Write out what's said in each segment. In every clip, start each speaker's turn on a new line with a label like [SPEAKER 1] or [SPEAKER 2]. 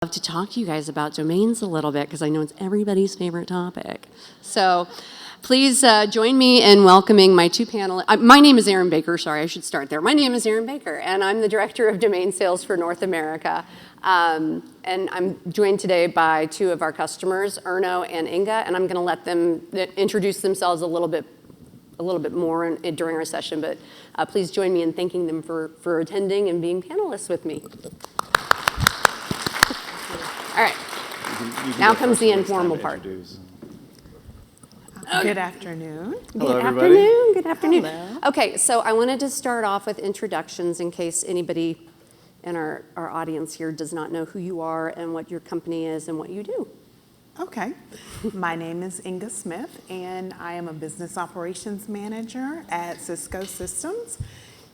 [SPEAKER 1] Love to talk to you guys about domains a little bit because I know it's everybody's favorite topic. So please join me in welcoming my two panelists. My name is Erin Baker. Sorry, I should start there. My name is Erin Baker, and I'm the Director of Domain Sales for North America. And I'm joined today by two of our customers, Erno and Inga, and I'm going to let them introduce themselves a little bit more during our session. But please join me in thanking them for attending and being panelists with me. All right, now comes the informal part.
[SPEAKER 2] Good afternoon.
[SPEAKER 1] Hello,
[SPEAKER 2] everybody.
[SPEAKER 1] Good afternoon.
[SPEAKER 2] Hello.
[SPEAKER 1] Okay, so I wanted to start off with introductions in case anybody in our audience here does not know who you are and what your company is and what you do.
[SPEAKER 2] Okay. My name is Inga Smith, and I am a business operations manager at Cisco Systems.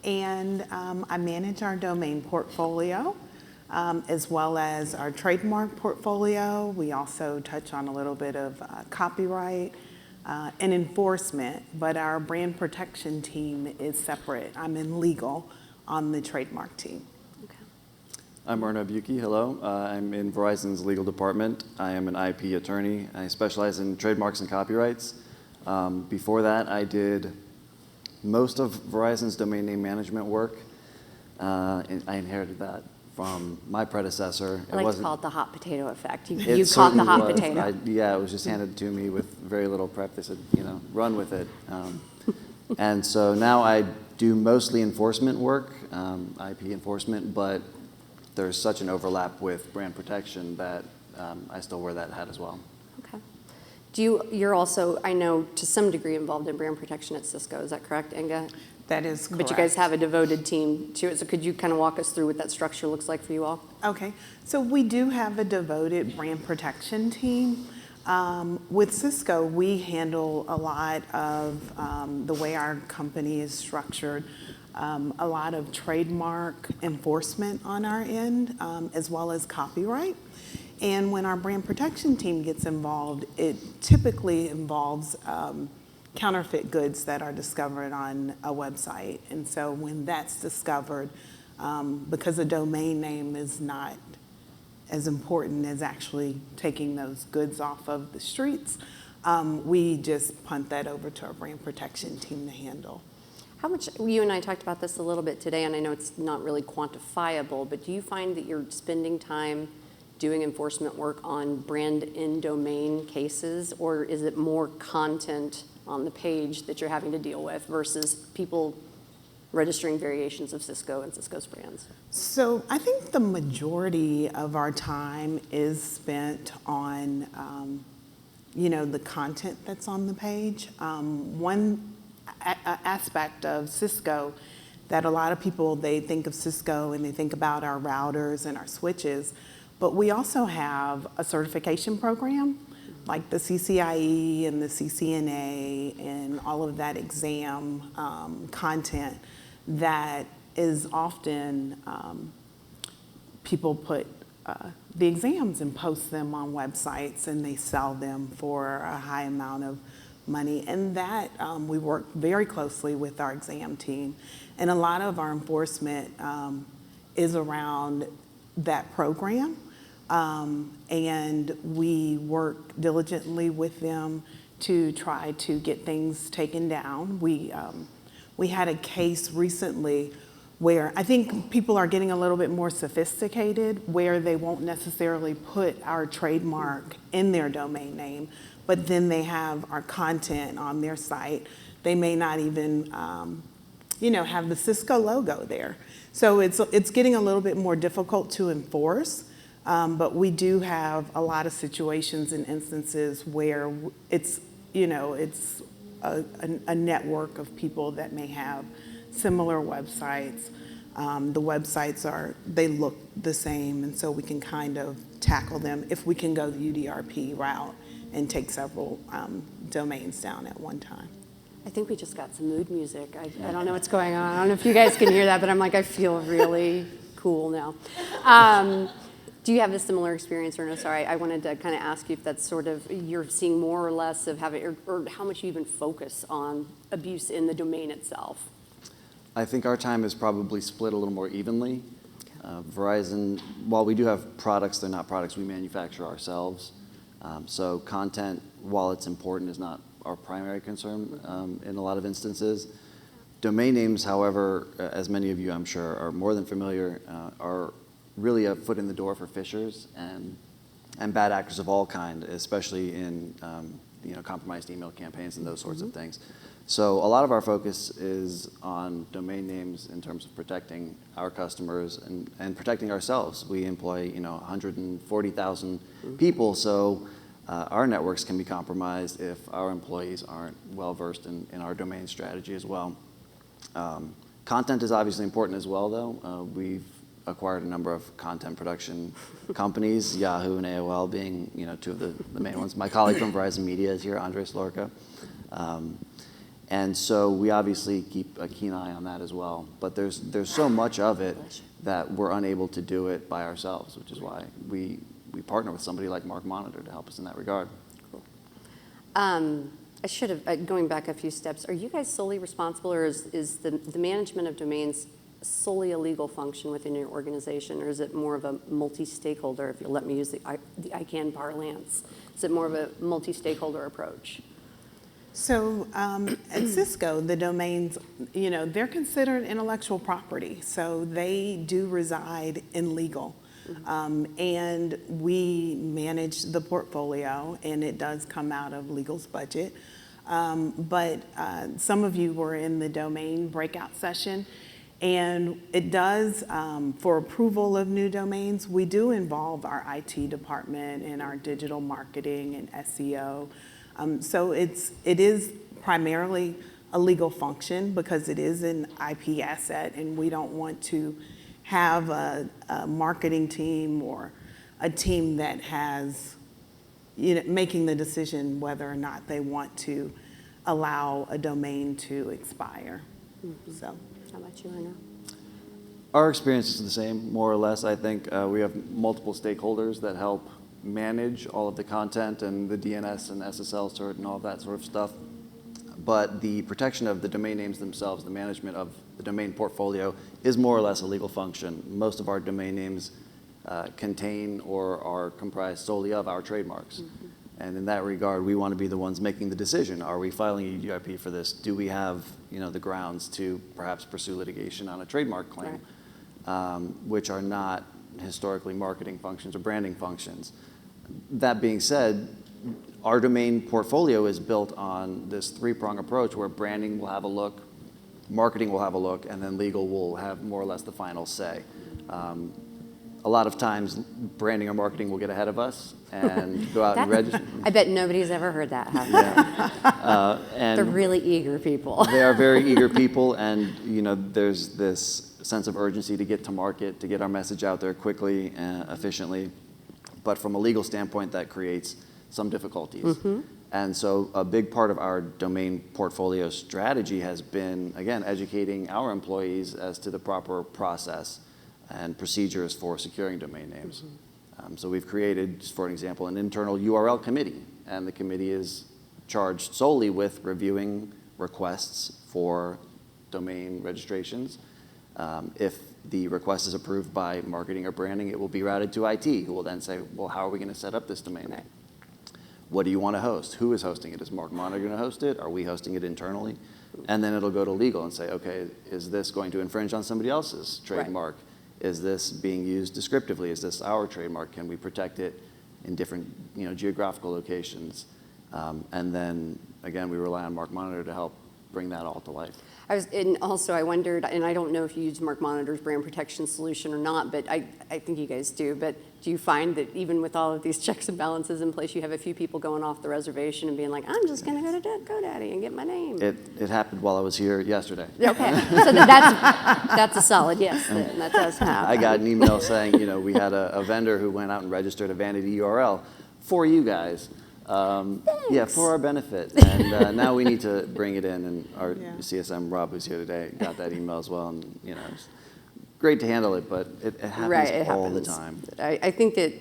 [SPEAKER 2] And I manage our domain portfolio, as well as our trademark portfolio. We also touch on a little bit of copyright and enforcement, but our brand protection team is separate. I'm in legal on the trademark team.
[SPEAKER 1] Okay.
[SPEAKER 3] I'm Erno Buki. Hello. I'm in Verizon's legal department. I am an IP attorney. I specialize in trademarks and copyrights. Before that, I did most of Verizon's domain name management work. And I inherited that from my predecessor.
[SPEAKER 1] I like to call it the hot potato effect. You
[SPEAKER 3] It
[SPEAKER 1] caught the
[SPEAKER 3] certainly
[SPEAKER 1] hot
[SPEAKER 3] was.
[SPEAKER 1] potato.
[SPEAKER 3] Yeah, it was just handed to me with very little prep. They said, run with it. And so now I do mostly enforcement work, IP enforcement, but there's such an overlap with brand protection that I still wear that hat as well.
[SPEAKER 1] Okay. You're also, I know, to some degree involved in brand protection at Cisco. Is that correct, Inga?
[SPEAKER 2] That is correct.
[SPEAKER 1] But you guys have a devoted team to it. So could you kind of walk us through what that structure looks like for you all?
[SPEAKER 2] Okay. So we do have a devoted brand protection team. With Cisco, we handle a lot of the way our company is structured, a lot of trademark enforcement on our end, as well as copyright. And when our brand protection team gets involved, it typically involves counterfeit goods that are discovered on a website. And so when that's discovered, because a domain name is not as important as actually taking those goods off of the streets, we just punt that over to our brand protection team to handle.
[SPEAKER 1] How much, you and I talked about this a little bit today, and I know it's not really quantifiable, but do you find that you're spending time doing enforcement work on brand in domain cases, or is it more content on the page that you're having to deal with versus people registering variations of Cisco and Cisco's brands?
[SPEAKER 2] So I think the majority of our time is spent on, the content that's on the page. One aspect of Cisco that a lot of people, they think of Cisco and they think about our routers and our switches, but we also have a certification program like the CCIE and the CCNA and all of that exam content that is often people put the exams and post them on websites and they sell them for a high amount of money. And that we work very closely with our exam team. And a lot of our enforcement is around that program. And we work diligently with them to try to get things taken down. We had a case recently where I think people are getting a little bit more sophisticated, where they won't necessarily put our trademark in their domain name, but then they have our content on their site. They may not even, have the Cisco logo there. So it's getting a little bit more difficult to enforce. But we do have a lot of situations and instances where it's a network of people that may have similar websites. The websites they look the same, and so we can kind of tackle them if we can go the UDRP route and take several domains down at one time.
[SPEAKER 1] I think we just got some mood music. I don't know what's going on. I don't know if you guys can hear that, but I'm like, I feel really cool now. Do you have a similar experience, or no? Sorry, I wanted to kind of ask you if that's sort of, you're seeing more or less of having, or how much you even focus on abuse in the domain itself.
[SPEAKER 3] I think our time is probably split a little more evenly. Verizon, while we do have products, they're not products we manufacture ourselves. So content, while it's important, is not our primary concern in a lot of instances. Domain names, however, as many of you I'm sure are more than familiar, are really a foot in the door for phishers and bad actors of all kind, especially in compromised email campaigns and those sorts of things. So a lot of our focus is on domain names in terms of protecting our customers and protecting ourselves. We employ 140,000 people, so our networks can be compromised if our employees aren't well versed in our domain strategy as well. Content is obviously important as well, though. We've acquired a number of content production companies, Yahoo and AOL being two of the main ones. My colleague from Verizon Media is here, Andres Lorca. And so we obviously keep a keen eye on that as well. But there's so much of it that we're unable to do it by ourselves, which is why we partner with somebody like Mark Monitor to help us in that regard.
[SPEAKER 1] Cool. I should have, going back a few steps, are you guys solely responsible, or is the management of domains solely a legal function within your organization, or is it more of a multi-stakeholder, if you'll let me use the ICANN parlance? Is it more of a multi-stakeholder approach?
[SPEAKER 2] So at Cisco, the domains, they're considered intellectual property, so they do reside in legal. And we manage the portfolio, and it does come out of legal's budget. But some of you were in the domain breakout session, and it does, for approval of new domains, we do involve our IT department and our digital marketing and SEO. So it is primarily a legal function because it is an IP asset, and we don't want to have a marketing team or a team that has, making the decision whether or not they want to allow a domain to expire. So,
[SPEAKER 1] how about you, Arno?
[SPEAKER 3] Our experience is the same, more or less. I think we have multiple stakeholders that help manage all of the content and the DNS and SSL cert and all of that sort of stuff. But the protection of the domain names themselves, the management of the domain portfolio, is more or less a legal function. Most of our domain names contain or are comprised solely of our trademarks. And in that regard, we want to be the ones making the decision. Are we filing a UIP for this? Do we have the grounds to perhaps pursue litigation on a trademark claim, which are not historically marketing functions or branding functions? That being said, our domain portfolio is built on this three-prong approach where branding will have a look, marketing will have a look, and then legal will have more or less the final say. A lot of times, branding or marketing will get ahead of us and go out and register.
[SPEAKER 1] I bet nobody's ever heard that happen.
[SPEAKER 3] And
[SPEAKER 1] they're really eager people.
[SPEAKER 3] They are very eager people, and there's this sense of urgency to get to market, to get our message out there quickly and efficiently. But from a legal standpoint, that creates some difficulties. And so a big part of our domain portfolio strategy has been, again, educating our employees as to the proper process and procedures for securing domain names. So we've created, just for an example, an internal URL committee, and the committee is charged solely with reviewing requests for domain registrations. If the request is approved by marketing or branding, it will be routed to IT, who will then say, well, how are we going to set up this domain name? What do you want to host? Who is hosting it? Is Mark Monitor going to host it? Are we hosting it internally? And then it'll go to legal and say, okay, is this going to infringe on somebody else's trademark? Is this being used descriptively? Is this our trademark? Can we protect it in different geographical locations? And then, again, we rely on Mark Monitor to help bring that all to life.
[SPEAKER 1] And also I wondered, and I don't know if you use Mark Monitor's brand protection solution or not, but I think you guys do, but do you find that even with all of these checks and balances in place, you have a few people going off the reservation and being like, I'm just going to go to GoDaddy and get my name?
[SPEAKER 3] It happened while I was here yesterday.
[SPEAKER 1] Okay, so that's a solid yes, then. That does happen.
[SPEAKER 3] I got an email saying, we had a vendor who went out and registered a vanity URL for you guys. For our benefit. And now we need to bring it in. And our CSM, Rob, who's here today, got that email as well. And, it's great to handle it, but it happens all the time.
[SPEAKER 1] I think that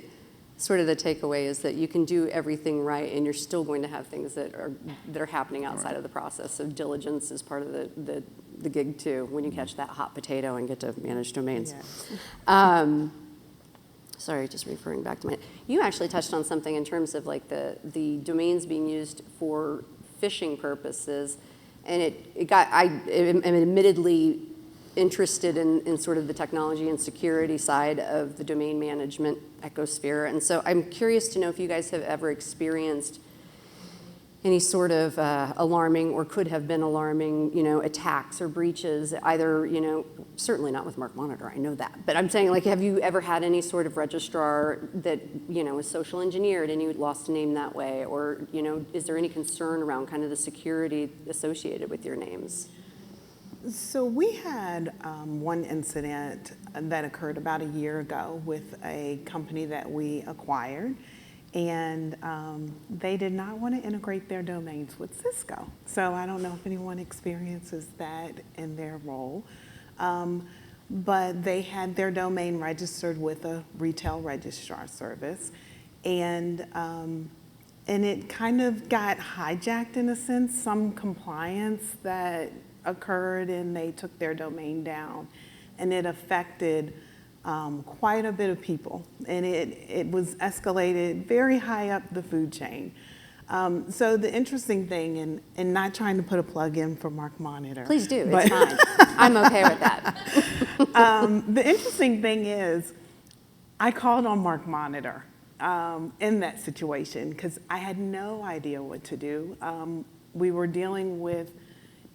[SPEAKER 1] sort of the takeaway is that you can do everything right, and you're still going to have things that are happening outside of the process. So diligence is part of the the gig too, when you catch that hot potato and get to manage domains.
[SPEAKER 2] Yes.
[SPEAKER 1] Sorry, just referring back to you actually touched on something in terms of like the domains being used for phishing purposes, and I'm admittedly interested in sort of the technology and security side of the domain management ecosphere, and so I'm curious to know if you guys have ever experienced any sort of alarming or could have been alarming, attacks or breaches, either, certainly not with Mark Monitor, I know that, but I'm saying, like, have you ever had any sort of registrar that, was social engineered and you lost a name that way, or, is there any concern around kind of the security associated with your names?
[SPEAKER 2] So we had one incident that occurred about a year ago with a company that we acquired, and they did not want to integrate their domains with Cisco. So I don't know if anyone experiences that in their role, but they had their domain registered with a retail registrar service, and it kind of got hijacked in a sense, some compliance that occurred, and they took their domain down, and it affected quite a bit of people, and it was escalated very high up the food chain. So the interesting thing, and not trying to put a plug in for Mark Monitor.
[SPEAKER 1] Please do, it's fine. I'm okay with that.
[SPEAKER 2] The interesting thing is, I called on Mark Monitor in that situation because I had no idea what to do. We were dealing with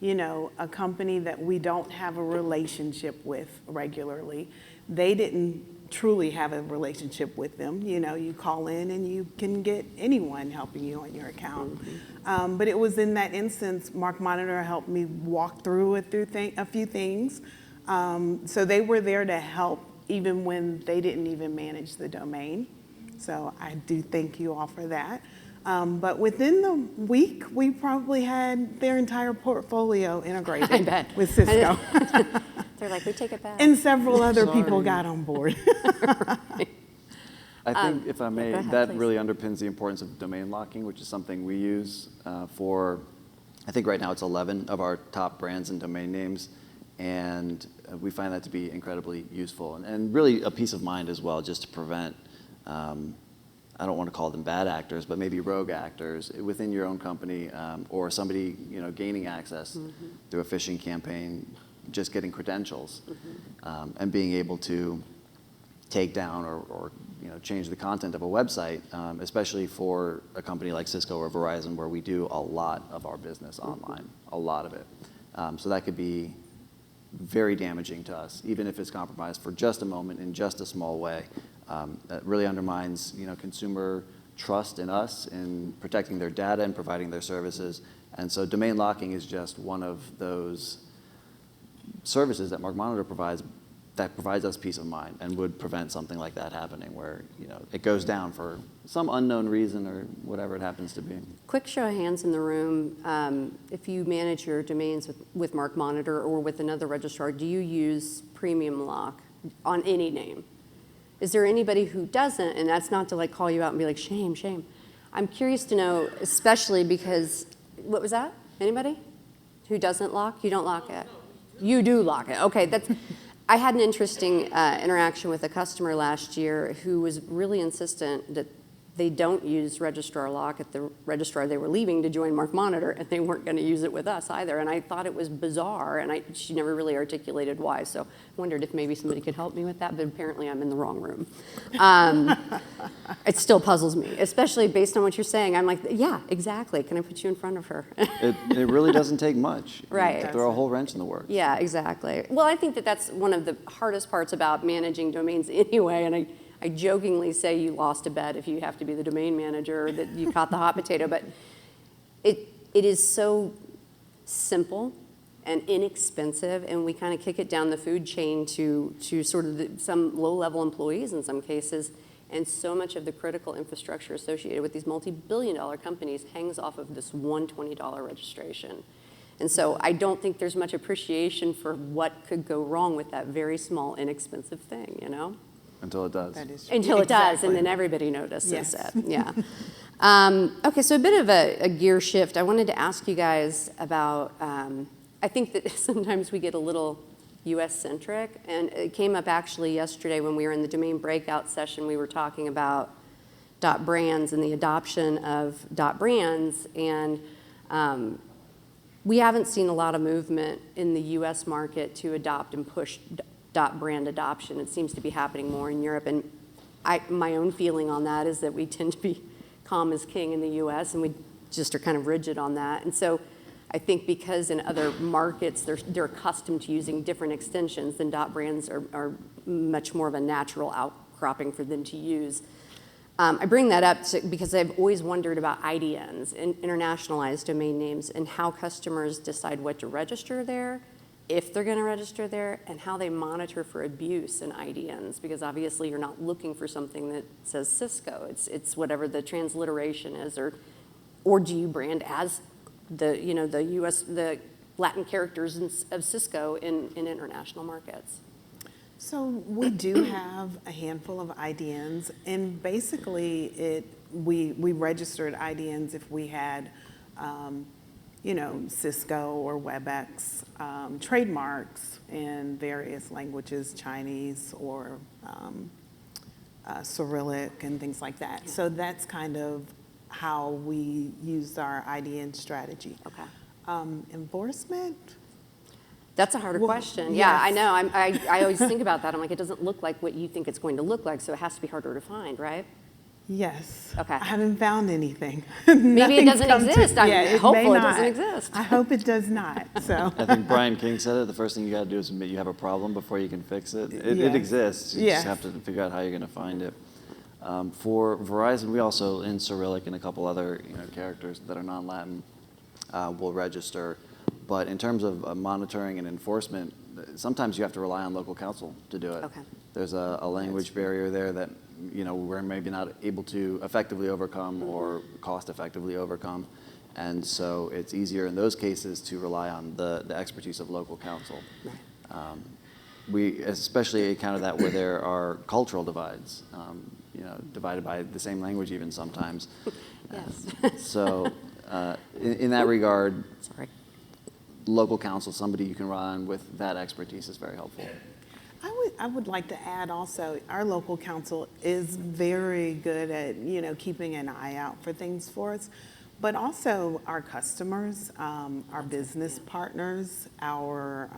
[SPEAKER 2] a company that we don't have a relationship with regularly. They didn't truly have a relationship with them. You call in and you can get anyone helping you on your account. But it was in that instance, Mark Monitor helped me walk through a few things. So they were there to help even when they didn't even manage the domain. So I do thank you all for that. But within the week, we probably had their entire portfolio integrated
[SPEAKER 1] I bet.
[SPEAKER 2] with Cisco.
[SPEAKER 1] They're like, we take it back.
[SPEAKER 2] And several other people got on board.
[SPEAKER 3] I think, if I may,
[SPEAKER 1] go ahead,
[SPEAKER 3] that
[SPEAKER 1] please.
[SPEAKER 3] really underpins the importance of domain locking, which is something we use for, I think right now it's 11 of our top brands and domain names, and we find that to be incredibly useful and really a peace of mind as well, just to prevent, I don't want to call them bad actors, but maybe rogue actors within your own company, or somebody gaining access through a phishing campaign, just getting credentials, and being able to take down or change the content of a website, especially for a company like Cisco or Verizon, where we do a lot of our business online, a lot of it. So that could be very damaging to us, even if it's compromised for just a moment in just a small way. That really undermines consumer trust in us in protecting their data and providing their services. And so domain locking is just one of those services that Mark Monitor provides that provides us peace of mind and would prevent something like that happening, where it goes down for some unknown reason or whatever it happens to be.
[SPEAKER 1] Quick show of hands in the room. If you manage your domains with Mark Monitor or with another registrar, do you use premium lock on any name? Is there anybody who doesn't? And that's not to like call you out and be like, shame, shame. I'm curious to know, especially because, what was that? Anybody who doesn't lock? You don't lock it? You do lock it. Okay, I had an interesting interaction with a customer last year who was really insistent that they don't use registrar lock at the registrar they were leaving to join Mark Monitor, and they weren't going to use it with us either. And I thought it was bizarre, and she never really articulated why. So I wondered if maybe somebody could help me with that, but apparently I'm in the wrong room. It still puzzles me, especially based on what you're saying. I'm like, yeah, exactly. Can I put you in front of her?
[SPEAKER 3] It really doesn't take much
[SPEAKER 1] Right.
[SPEAKER 3] to throw a whole wrench in the works.
[SPEAKER 1] Yeah, exactly. Well, I think that's one of the hardest parts about managing domains anyway, and I jokingly say you lost a bet if you have to be the domain manager, that you caught the hot potato, but it is so simple and inexpensive, and we kind of kick it down the food chain to sort of some low-level employees in some cases, and so much of the critical infrastructure associated with these multi-billion-dollar companies hangs off of this one $20 registration. And so I don't think there's much appreciation for what could go wrong with that very small, inexpensive thing,
[SPEAKER 3] Until it does.
[SPEAKER 2] That is true.
[SPEAKER 1] Until it does, and
[SPEAKER 2] Exactly.
[SPEAKER 1] then everybody notices
[SPEAKER 2] Yes.
[SPEAKER 1] it. Yeah. Okay, so a bit of a gear shift. I wanted to ask you guys about I think that sometimes we get a little US-centric, and it came up actually yesterday when we were in the domain breakout session. We were talking about .brands and the adoption of .brands, and we haven't seen a lot of movement in the US market to adopt and push .brand adoption. It seems to be happening more in Europe, and my own feeling on that is that we tend to be calm as king in the US, and we just are kind of rigid on that. And so I think because in other markets they're accustomed to using different extensions, then .brands are much more of a natural outcropping for them to use. I bring that up because I've always wondered about IDNs, internationalized domain names, and how customers decide what to register there, if they're going to register there, and how they monitor for abuse in IDNs, because obviously you're not looking for something that says Cisco. It's whatever the transliteration is, or do you brand as the the Latin characters of Cisco in international markets?
[SPEAKER 2] So we do have a handful of IDNs, and basically we registered IDNs if we had, Cisco or WebEx trademarks in various languages, Chinese or Cyrillic and things like that.
[SPEAKER 1] Yeah.
[SPEAKER 2] So that's kind of how we used our IDN strategy.
[SPEAKER 1] Okay.
[SPEAKER 2] Enforcement?
[SPEAKER 1] That's a harder
[SPEAKER 2] Well,
[SPEAKER 1] question. Yeah, I
[SPEAKER 2] yes.
[SPEAKER 1] know. I always think about that. I'm like, it doesn't look like what you think it's going to look like, so it has to be harder to find, right?
[SPEAKER 2] Yes.
[SPEAKER 1] Okay.
[SPEAKER 2] I haven't found anything.
[SPEAKER 1] Maybe it doesn't exist.
[SPEAKER 2] It
[SPEAKER 1] Hopefully
[SPEAKER 2] may
[SPEAKER 1] it
[SPEAKER 2] not.
[SPEAKER 1] doesn't exist.
[SPEAKER 2] I hope it does not. So.
[SPEAKER 3] I think Brian King said it. The first thing you got to do is admit you have a problem before you can fix it. It
[SPEAKER 2] Yes.
[SPEAKER 3] exists. You
[SPEAKER 2] Yes.
[SPEAKER 3] just have to figure out how you're going to find it. For Verizon, we also, in Cyrillic and a couple other characters that are non-Latin, will register. But in terms of monitoring and enforcement, sometimes you have to rely on local counsel to do it.
[SPEAKER 1] Okay.
[SPEAKER 3] There's a language barrier there that we're maybe not able to effectively overcome or cost effectively overcome. And so it's easier in those cases to rely on the expertise of local counsel.
[SPEAKER 1] Right.
[SPEAKER 3] We especially encounter that where there are cultural divides, divided by the same language even sometimes.
[SPEAKER 1] Yes.
[SPEAKER 3] So in that regard,
[SPEAKER 1] Sorry.
[SPEAKER 3] local counsel, somebody you can rely on with that expertise is very helpful.
[SPEAKER 2] I would like to add also, our local counsel is very good at, keeping an eye out for things for us, but also our customers, our business partners, our,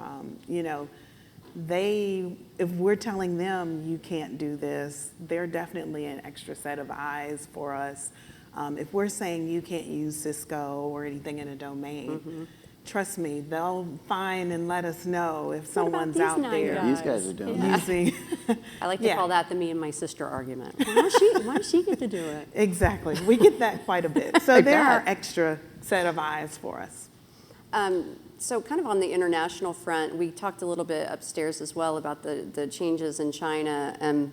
[SPEAKER 2] if we're telling them you can't do this, they're definitely an extra set of eyes for us. If we're saying you can't use Cisco or anything in a domain, trust me, they'll find and let us know if someone's
[SPEAKER 1] these
[SPEAKER 2] out
[SPEAKER 1] nine
[SPEAKER 2] there
[SPEAKER 1] guys?
[SPEAKER 3] These guys are doing
[SPEAKER 1] Yeah.
[SPEAKER 2] using.
[SPEAKER 1] I like to
[SPEAKER 2] Yeah.
[SPEAKER 1] call that the me and my sister argument. Why does she get to do it?
[SPEAKER 2] Exactly. We get that quite a bit. So they're our
[SPEAKER 1] bet.
[SPEAKER 2] extra set of eyes for us.
[SPEAKER 1] So kind of on the international front, we talked a little bit upstairs as well about the changes in China and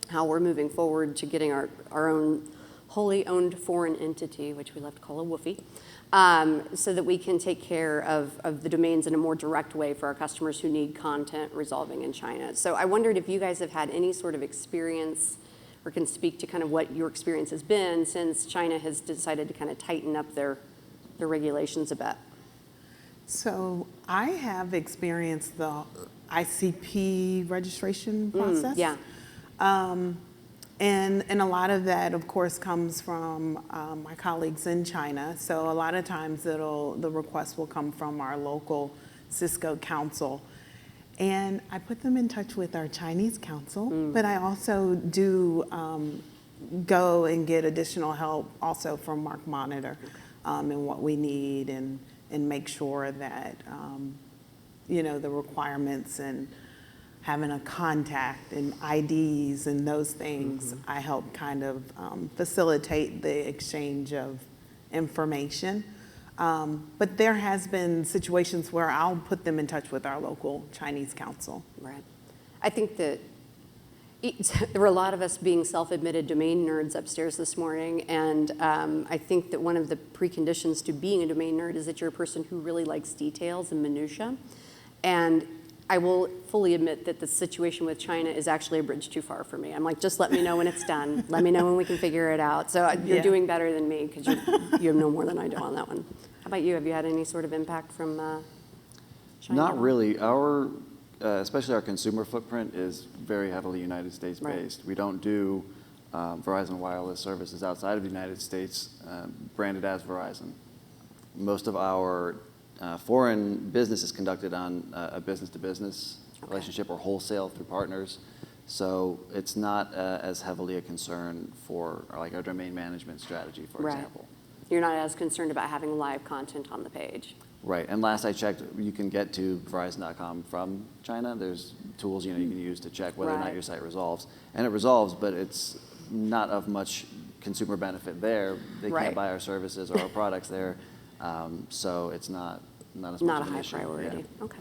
[SPEAKER 1] how we're moving forward to getting our own wholly owned foreign entity, which we love to call a WOFI, so that we can take care of the domains in a more direct way for our customers who need content resolving in China. So I wondered if you guys have had any sort of experience or can speak to kind of what your experience has been since China has decided to kind of tighten up their regulations a bit.
[SPEAKER 2] So I have experienced the ICP registration process.
[SPEAKER 1] Yeah.
[SPEAKER 2] And a lot of that, of course, comes from my colleagues in China. So a lot of times the request will come from our local Cisco counsel. And I put them in touch with our Chinese counsel, but I also do go and get additional help also from Mark Monitor and what we need and make sure that, the requirements and having a contact and IDs and those things, I help kind of facilitate the exchange of information. But there has been situations where I'll put them in touch with our local Chinese counsel.
[SPEAKER 1] Right. I think that there were a lot of us being self-admitted domain nerds upstairs this morning, and I think that one of the preconditions to being a domain nerd is that you're a person who really likes details and minutia. And I will fully admit that the situation with China is actually a bridge too far for me. I'm like, just let me know when it's done. Let me know when we can figure it out. So you're
[SPEAKER 2] Yeah.
[SPEAKER 1] doing better than me because you know more than I do on that one. How about you? Have you had any sort of impact from China?
[SPEAKER 3] Not really. Our, especially our consumer footprint is very heavily United States based.
[SPEAKER 1] Right.
[SPEAKER 3] We don't do Verizon wireless services outside of the United States branded as Verizon. Most of our foreign business is conducted on a business-to-business relationship or wholesale through partners. So it's not as heavily a concern for like our domain management strategy, for example.
[SPEAKER 1] You're not as concerned about having live content on the page.
[SPEAKER 3] Right, and last I checked, you can get to Verizon.com from China. There's tools you can use to check whether or not your site resolves, and it resolves, but it's not of much consumer benefit there. They can't buy our services or our products there, so it's not as much of an issue.
[SPEAKER 1] Not a high priority.
[SPEAKER 3] Yeah.
[SPEAKER 1] Okay.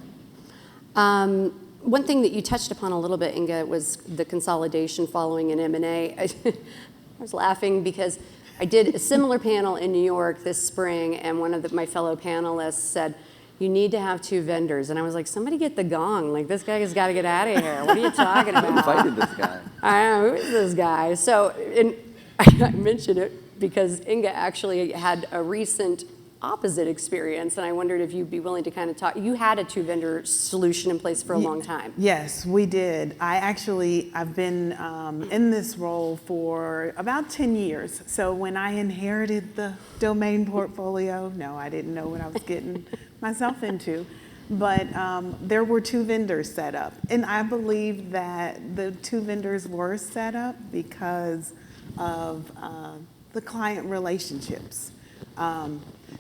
[SPEAKER 1] One thing that you touched upon a little bit, Inga, was the consolidation following an M&A. I was laughing because I did a similar panel in New York this spring, and one of my fellow panelists said, you need to have 2 vendors. And I was like, somebody get the gong. Like, this guy has got to get out of here. What are you talking about?
[SPEAKER 3] Who invited this guy?
[SPEAKER 1] I don't know, who is this guy? So, and I mentioned it because Inga actually had a recent opposite experience, and I wondered if you'd be willing to kind of talk. You had a 2-vendor solution in place for a long time.
[SPEAKER 2] Yes, we did. I've been in this role for about 10 years. So when I inherited the domain portfolio, no, I didn't know what I was getting myself into. But there were 2 vendors set up. And I believe that the 2 vendors were set up because of the client relationships.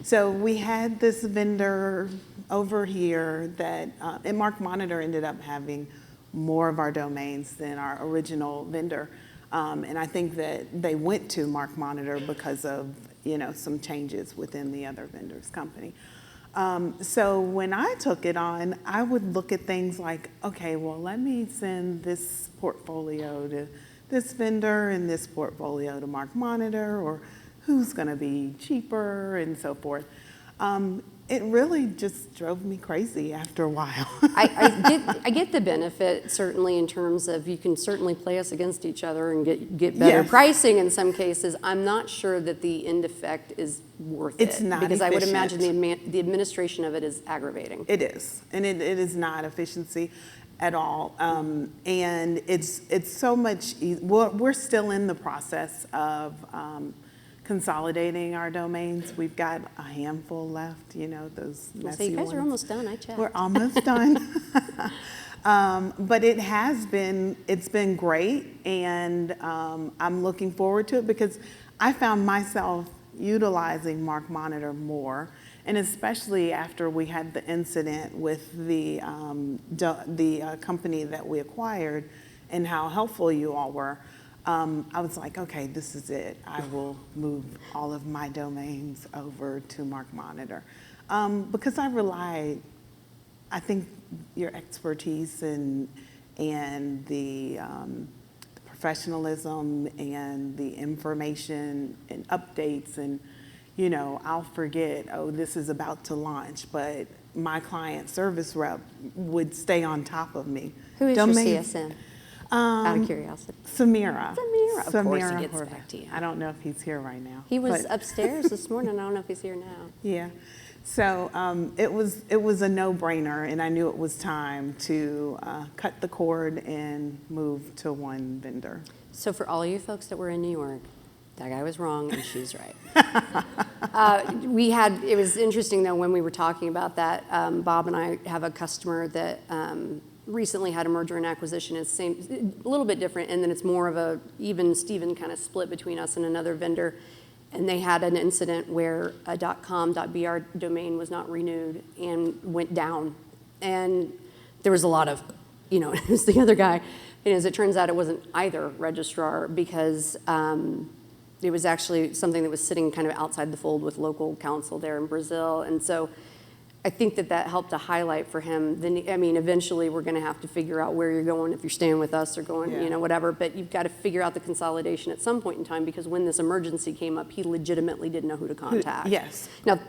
[SPEAKER 2] So we had this vendor over here that, and Mark Monitor ended up having more of our domains than our original vendor. And I think that they went to Mark Monitor because of, some changes within the other vendor's company. So when I took it on, I would look at things like, okay, well, let me send this portfolio to this vendor and this portfolio to Mark Monitor, or who's going to be cheaper and so forth. It really just drove me crazy after a while.
[SPEAKER 1] I get the benefit, certainly, in terms of you can certainly play us against each other and get better pricing in some cases. I'm not sure that the end effect is worth it.
[SPEAKER 2] It's not
[SPEAKER 1] because
[SPEAKER 2] efficient.
[SPEAKER 1] I would imagine the administration of it is aggravating.
[SPEAKER 2] It is, and it is not efficiency at all. And it's so much, we're still in the process of consolidating our domains. We've got a handful left, those messy
[SPEAKER 1] You guys
[SPEAKER 2] ones.
[SPEAKER 1] are almost done, I checked.
[SPEAKER 2] We're almost done. But it's been great, and I'm looking forward to it because I found myself utilizing Mark Monitor more, and especially after we had the incident with the company that we acquired and how helpful you all were. I was like, okay, this is it. I will move all of my domains over to Mark Monitor because I think your expertise and the professionalism and the information and updates and, I'll forget, oh, this is about to launch, but my client service rep would stay on top of me.
[SPEAKER 1] Who is your CSM? Out of curiosity.
[SPEAKER 2] Samira.
[SPEAKER 1] Of course he gets back to you.
[SPEAKER 2] I don't know if he's here right now.
[SPEAKER 1] He was upstairs this morning. I don't know if he's here now.
[SPEAKER 2] Yeah. So it was a no-brainer, and I knew it was time to cut the cord and move to one vendor.
[SPEAKER 1] So for all you folks that were in New York, that guy was wrong and she's right. It was interesting though when we were talking about that, Bob and I have a customer that recently had a merger and acquisition. It's a little bit different, and then it's more of a even Steven kind of split between us and another vendor. And they had an incident where a .com.br domain was not renewed and went down. And there was a lot of, it was the other guy. And as it turns out, it wasn't either registrar because it was actually something that was sitting kind of outside the fold with local counsel there in Brazil. And so I think that helped to highlight for him. Eventually we're going to have to figure out where you're going, if you're staying with us or going, whatever. But you've got to figure out the consolidation at some point in time because when this emergency came up, he legitimately didn't know who to contact.
[SPEAKER 2] Yes.
[SPEAKER 1] Now,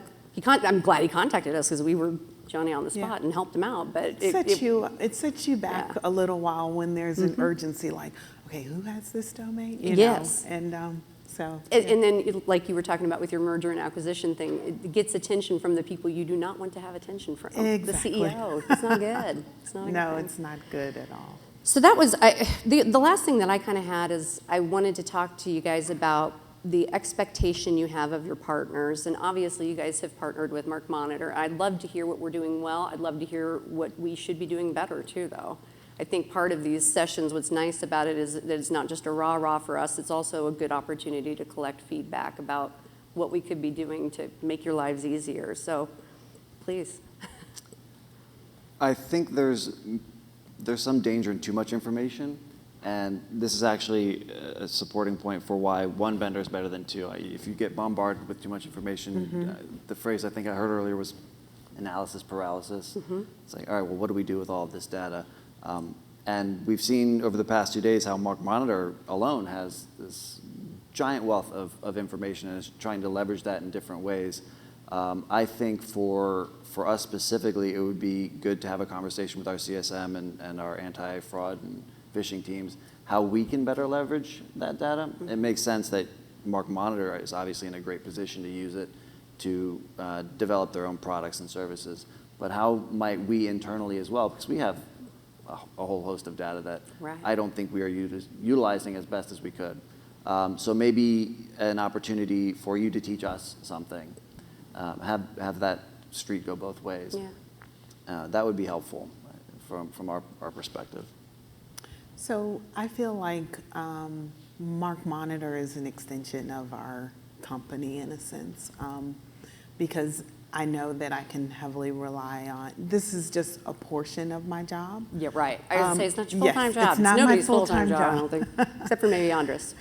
[SPEAKER 1] I'm glad he contacted us because we were Johnny on the spot and helped him out. But
[SPEAKER 2] it sets you back a little while when there's an urgency, like, okay, who has this domain?
[SPEAKER 1] Yes.
[SPEAKER 2] And So,
[SPEAKER 1] And then, like you were talking about with your merger and acquisition thing, it gets attention from the people you do not want to have attention from.
[SPEAKER 2] Exactly.
[SPEAKER 1] The CEO. It's not good. It's not a
[SPEAKER 2] no,
[SPEAKER 1] good thing.
[SPEAKER 2] it's not good at all.
[SPEAKER 1] So that was, the last thing that I kind of had is I wanted to talk to you guys about the expectation you have of your partners. And obviously you guys have partnered with Mark Monitor. I'd love to hear what we're doing well. I'd love to hear what we should be doing better too, though. I think part of these sessions, what's nice about it is that it's not just a rah-rah for us, it's also a good opportunity to collect feedback about what we could be doing to make your lives easier. So please.
[SPEAKER 3] I think there's some danger in too much information, and this is actually a supporting point for why one vendor is better than two. If you get bombarded with too much information, the phrase I think I heard earlier was analysis paralysis. It's like, all right, well, what do we do with all of this data? And we've seen over the past 2 days how Mark Monitor alone has this giant wealth of information and is trying to leverage that in different ways. I think for us specifically, it would be good to have a conversation with our CSM and our anti-fraud and phishing teams, how we can better leverage that data. It makes sense that Mark Monitor is obviously in a great position to use it to develop their own products and services. But how might we internally as well, because we have a whole host of data that I don't think we are utilizing as best as we could. So maybe an opportunity for you to teach us something. Have that street go both ways.
[SPEAKER 1] Yeah.
[SPEAKER 3] That would be helpful from our perspective.
[SPEAKER 2] So I feel like Mark Monitor is an extension of our company in a sense, because I know that I can heavily rely on, this is just a portion of my job.
[SPEAKER 1] Yeah, right. I was going to say, it's not your full-time
[SPEAKER 2] yes,
[SPEAKER 1] job.
[SPEAKER 2] it's not my
[SPEAKER 1] nobody's
[SPEAKER 2] full-time
[SPEAKER 1] job, I
[SPEAKER 2] job.
[SPEAKER 1] don't think, except for maybe Andres.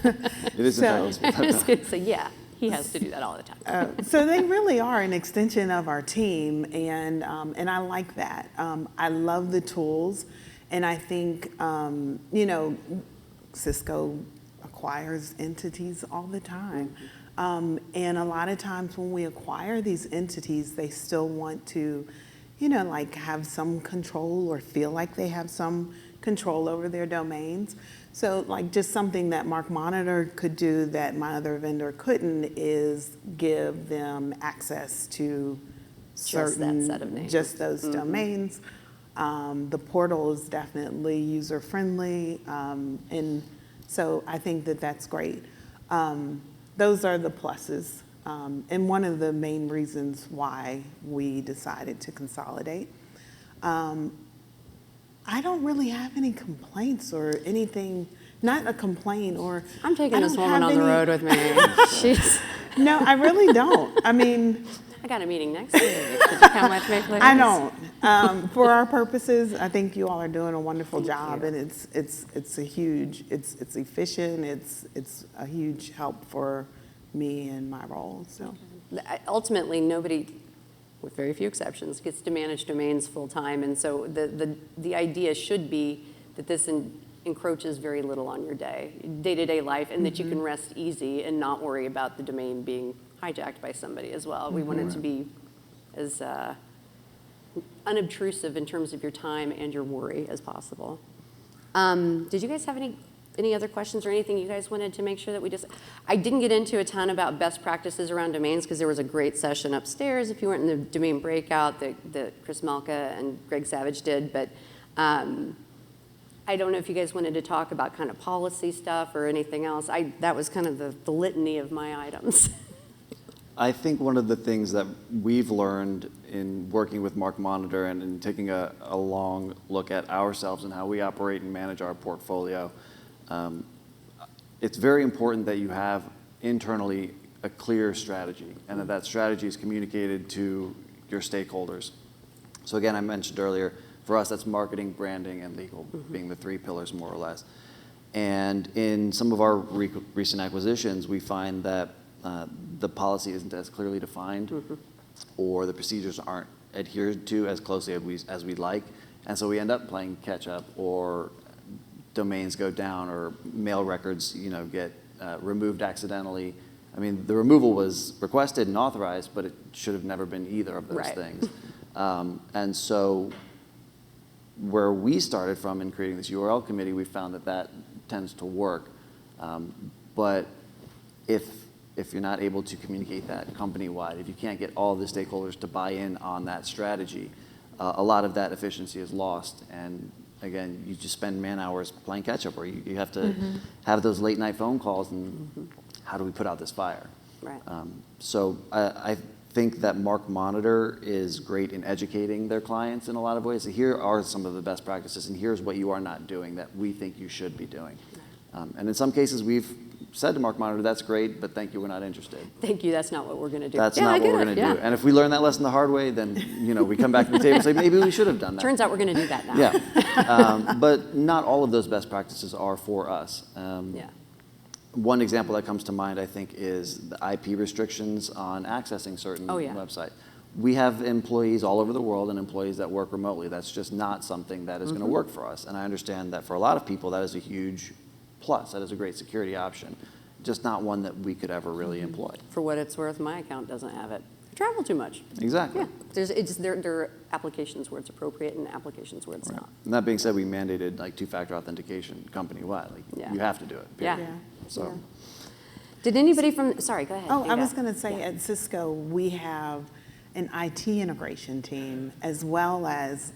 [SPEAKER 3] It is
[SPEAKER 2] So-
[SPEAKER 3] entitled to
[SPEAKER 1] I was going to say, yeah, he has to do that all the time.
[SPEAKER 2] So they really are an extension of our team, and I like that. I love the tools, and I think, Cisco acquires entities all the time. And a lot of times when we acquire these entities, they still want to, like have some control or feel like they have some control over their domains. So like just something that Mark Monitor could do that my other vendor couldn't is give them access to certain,
[SPEAKER 1] that set of names.
[SPEAKER 2] just those domains. The portal is definitely user-friendly, and so I think that that's great. Those are the pluses, and one of the main reasons why we decided to consolidate. I don't really have any complaints or anything, not a complaint or.
[SPEAKER 1] I'm taking
[SPEAKER 2] I
[SPEAKER 1] this
[SPEAKER 2] don't
[SPEAKER 1] woman
[SPEAKER 2] have
[SPEAKER 1] on the
[SPEAKER 2] any-
[SPEAKER 1] road with me. She's,
[SPEAKER 2] No, I really don't. I mean,
[SPEAKER 1] I got a meeting next week. Could you come with me, please?
[SPEAKER 2] I don't. For our purposes, I think you all are doing a wonderful job, and it's efficient. It's a huge help for me in my role. So
[SPEAKER 1] Ultimately, nobody, with very few exceptions, gets to manage domains full-time, and so the idea should be that this encroaches very little on your day-to-day life, and that you can rest easy and not worry about the domain being hijacked by somebody as well. We want it to be as unobtrusive in terms of your time and your worry as possible. Did you guys have any other questions or anything you guys wanted to make sure that we just, I didn't get into a ton about best practices around domains because there was a great session upstairs if you weren't in the domain breakout that Chris Malka and Greg Savage did, but I don't know if you guys wanted to talk about kind of policy stuff or anything else. That was kind of the litany of my items.
[SPEAKER 3] I think one of the things that we've learned in working with Mark Monitor and in taking a long look at ourselves and how we operate and manage our portfolio, it's very important that you have internally a clear strategy and that strategy is communicated to your stakeholders. So again, I mentioned earlier, for us, that's marketing, branding, and legal being the three pillars, more or less. And in some of our recent acquisitions, we find that the policy isn't as clearly defined or the procedures aren't adhered to as closely as we'd like. And so we end up playing catch up, or domains go down, or mail records get removed accidentally. I mean, the removal was requested and authorized, but it should have never been either of those things. And so where we started from in creating this URL committee, we found that tends to work. But if you're not able to communicate that company-wide, if you can't get all the stakeholders to buy in on that strategy, a lot of that efficiency is lost. And again, you just spend man hours playing catch-up, where you have to have those late-night phone calls and how do we put out this fire?
[SPEAKER 1] Right.
[SPEAKER 3] So I think that Mark Monitor is great in educating their clients in a lot of ways. So here are some of the best practices, and here's what you are not doing that we think you should be doing. And in some cases, we've said to Mark Monitor, that's great, but thank you, we're not interested.
[SPEAKER 1] Thank you, that's not what we're going to do.
[SPEAKER 3] That's
[SPEAKER 1] Yeah, I
[SPEAKER 3] not what
[SPEAKER 1] get
[SPEAKER 3] we're
[SPEAKER 1] it,
[SPEAKER 3] going to
[SPEAKER 1] yeah.
[SPEAKER 3] do. And if we learn that lesson the hard way, then we come back to the table and say, maybe we should have done that.
[SPEAKER 1] Turns out we're going to do that now.
[SPEAKER 3] Yeah. But not all of those best practices are for us.
[SPEAKER 1] Yeah.
[SPEAKER 3] One example that comes to mind, I think, is the IP restrictions on accessing certain websites. We have employees all over the world and employees that work remotely. That's just not something that is going to work for us. And I understand that for a lot of people, that is a huge plus. That is a great security option, just not one that we could ever really employ.
[SPEAKER 1] For what it's worth, my account doesn't have it. I travel too much.
[SPEAKER 3] Exactly.
[SPEAKER 1] Yeah. There are applications where it's appropriate and applications where it's not.
[SPEAKER 3] And that being said, we mandated like two-factor authentication company-wide. Like, you have to do it.
[SPEAKER 1] Yeah.
[SPEAKER 3] Period. So.
[SPEAKER 1] Yeah. Did anybody from, sorry, go ahead.
[SPEAKER 2] Oh, I
[SPEAKER 1] Inga.
[SPEAKER 2] was going to say at Cisco, we have an IT integration team as well as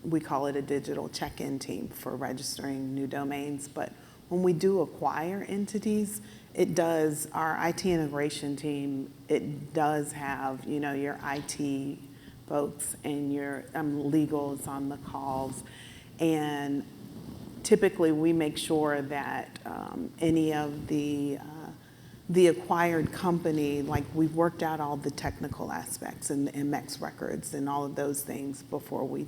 [SPEAKER 2] we call it a digital check-in team for registering new domains. But when we do acquire entities, our IT integration team, it does have, your IT folks and your legals on the calls. And typically we make sure that any of the acquired company, like we've worked out all the technical aspects and the MX records and all of those things before we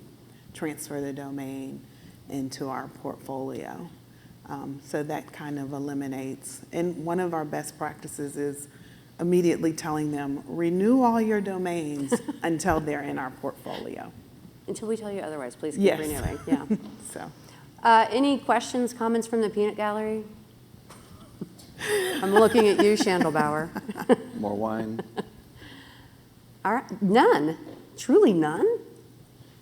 [SPEAKER 2] transfer the domain into our portfolio. So that kind of eliminates, and one of our best practices is immediately telling them, renew all your domains until they're in our portfolio.
[SPEAKER 1] Until we tell you otherwise, please keep
[SPEAKER 2] Yes.
[SPEAKER 1] renewing. Yeah.
[SPEAKER 2] So.
[SPEAKER 1] Any questions, comments from the peanut gallery? I'm looking at you, Shandelbauer.
[SPEAKER 3] More wine.
[SPEAKER 1] All right, none. Truly none?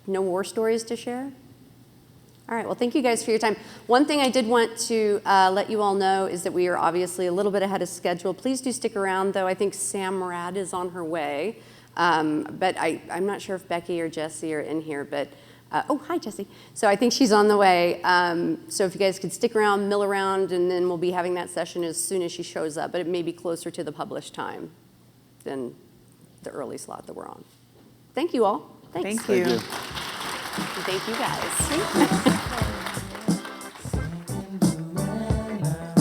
[SPEAKER 1] No war stories to share? All right, well, thank you guys for your time. One thing I did want to let you all know is that we are obviously a little bit ahead of schedule. Please do stick around, though. I think Sam Rad is on her way. But I'm not sure if Becky or Jesse are in here, but oh, hi, Jesse. So I think she's on the way. So if you guys could stick around, mill around, and then we'll be having that session as soon as she shows up, but it may be closer to the published time than the early slot that we're on. Thank you all. Thanks.
[SPEAKER 2] Thank you.
[SPEAKER 1] And thank you guys.